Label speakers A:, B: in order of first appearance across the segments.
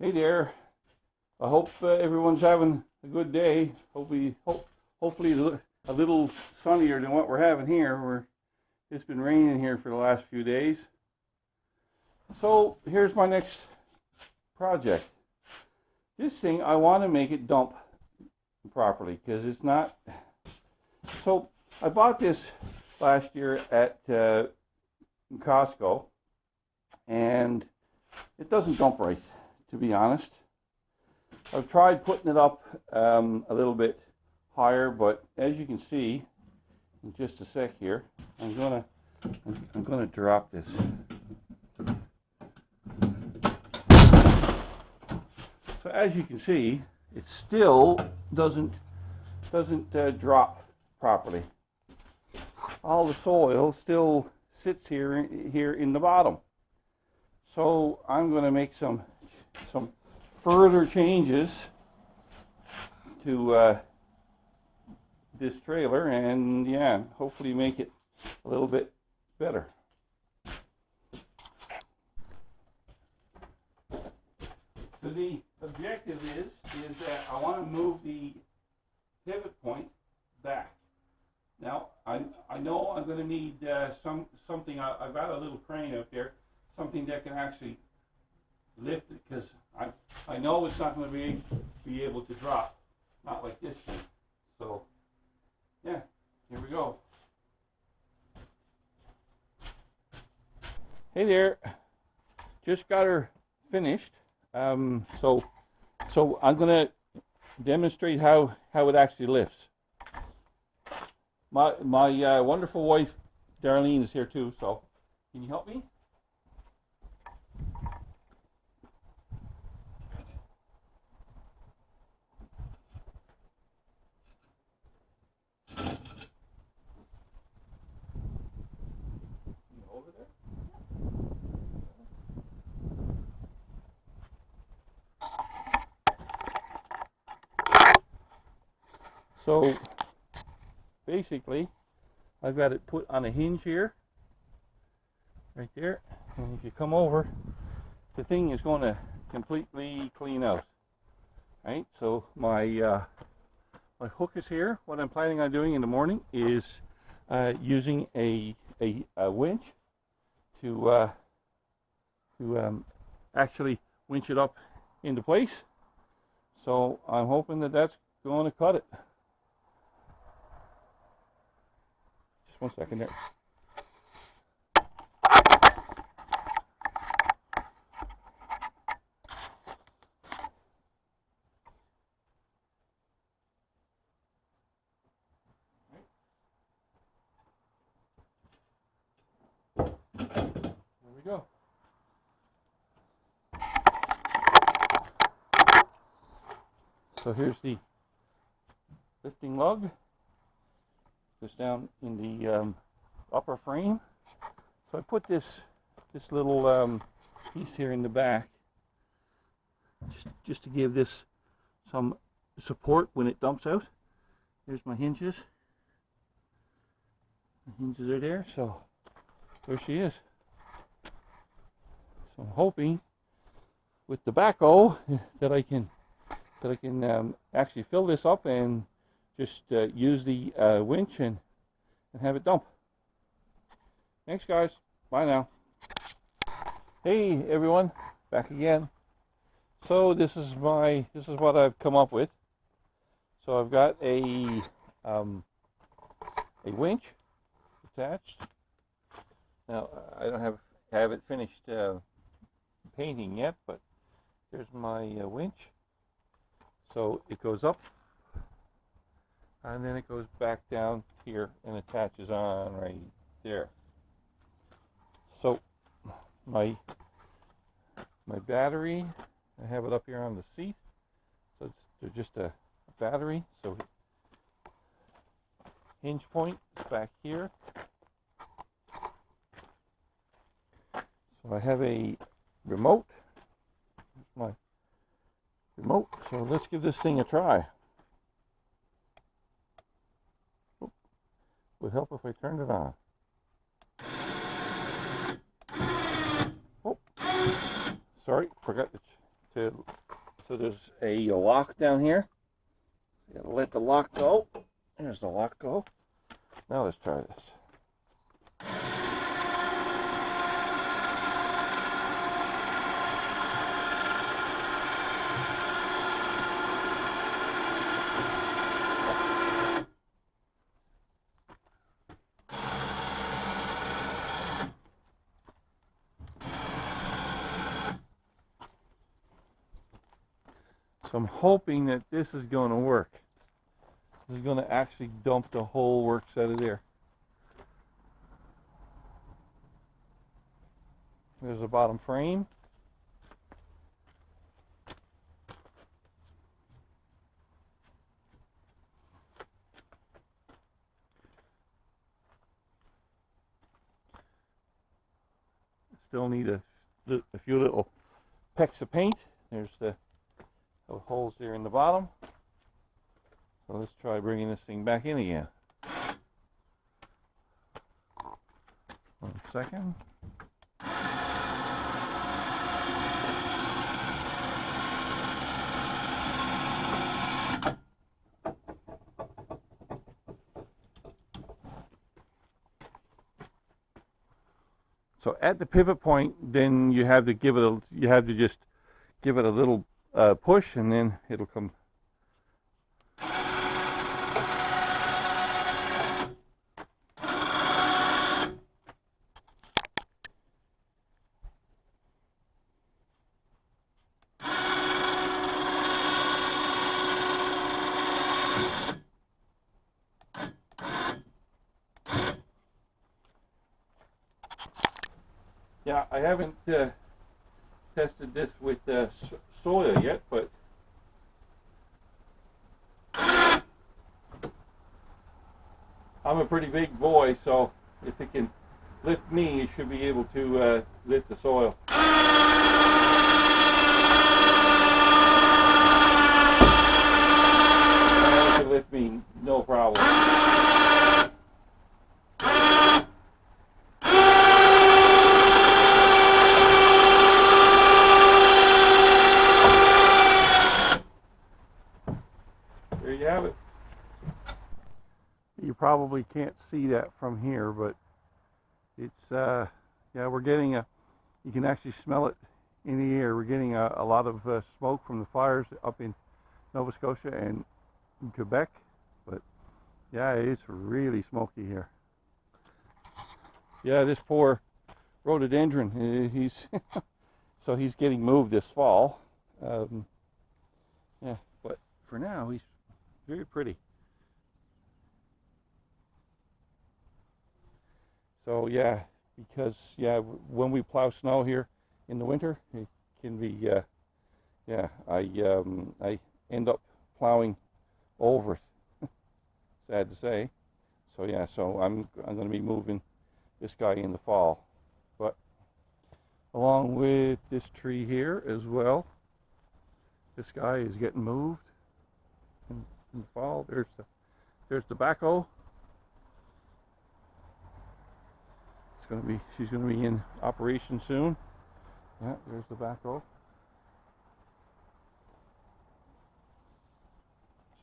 A: Hey there. I hope everyone's having a good day. Hopefully a little sunnier than what we're having here. It's been raining here for the last few days. So here's my next project. This thing, I want to make it dump properly because it's not. So I bought this last year at Costco, and it doesn't dump right, to be honest. I've tried putting it up a little bit higher, but as you can see, in just a sec here, I'm gonna drop this. So as you can see, it still doesn't drop properly. All the soil still sits here in the bottom. So I'm going to make some further changes to this trailer, and yeah, hopefully make it a little bit better. So the objective is that I want to move the pivot point back. Now I know I'm going to need something. I've got a little crane up there, something that can actually lift it, because I know it's not going to be able to drop, not like this thing. So yeah, here we go. Hey there, just got her finished. So I'm going to demonstrate how it actually lifts. My wonderful wife Darlene is here too, so can you help me? Over there? So basically, I've got it put on a hinge here, right there, and if you come over, the thing is going to completely clean out. Right, so my hook is here. What I'm planning on doing in the morning is using a winch to actually winch it up into place. So I'm hoping that that's going to cut it. Just 1 second there. There we go. So here's the lifting lug. Goes down in the upper frame. So I put this little piece here in the back, just to give this some support when it dumps out. Here's my hinges. The hinges are there, so there she is. So I'm hoping with the backhoe that I can actually fill this up and just use the winch and have it dump. Thanks guys, bye now. Hey everyone, back again. So this is what I've come up with. So I've got a winch attached. Now I don't have it finished painting yet, but here's my winch. So it goes up, and then it goes back down here and attaches on right there. So my battery, I have it up here on the seat. So there's just a battery. So hinge point is back here. So I have a remote. Here's my remote. So let's give this thing a try. Oh, would help if I turned it on. Oh, sorry, forgot to so there's a lock down here. You gotta let the lock go. There's the lock go. Now let's try this. So I'm hoping that this is going to work. This is going to actually dump the whole works out of there. There's the bottom frame. Still need a few little pecks of paint. There's the holes there in the bottom. So let's try bringing this thing back in again. 1 second. So at the pivot point, then you have to give it just give it a little push, and then it'll come. Yeah, I haven't tested this with soil yet, but I'm a pretty big boy, so if it can lift me, it should be able to lift the soil. It can lift me, no problem. There you have it. You probably can't see that from here, but it's yeah, we're getting you can actually smell it in the air. We're getting a lot of smoke from the fires up in Nova Scotia and in Quebec, but yeah, it's really smoky here. Yeah, this poor rhododendron, he's so he's getting moved this fall. Yeah, but for now he's very pretty. So yeah, because yeah, when we plow snow here in the winter, it can be yeah, I end up plowing over it. Sad to say. So yeah, so I'm going to be moving this guy in the fall, but along with this tree here as well. This guy is getting moved in the fall. There's the backhoe. She's going to be in operation soon. Yeah, there's the backhoe.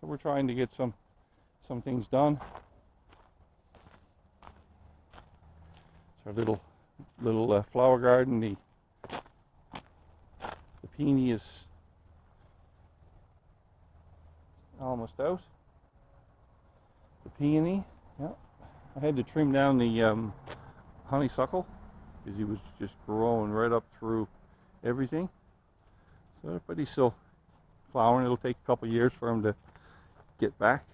A: So we're trying to get some things done. It's our little flower garden. The peony is almost out. The peony, yeah. I had to trim down the honeysuckle because he was just growing right up through everything. So, but he's still flowering. It'll take a couple years for him to get back.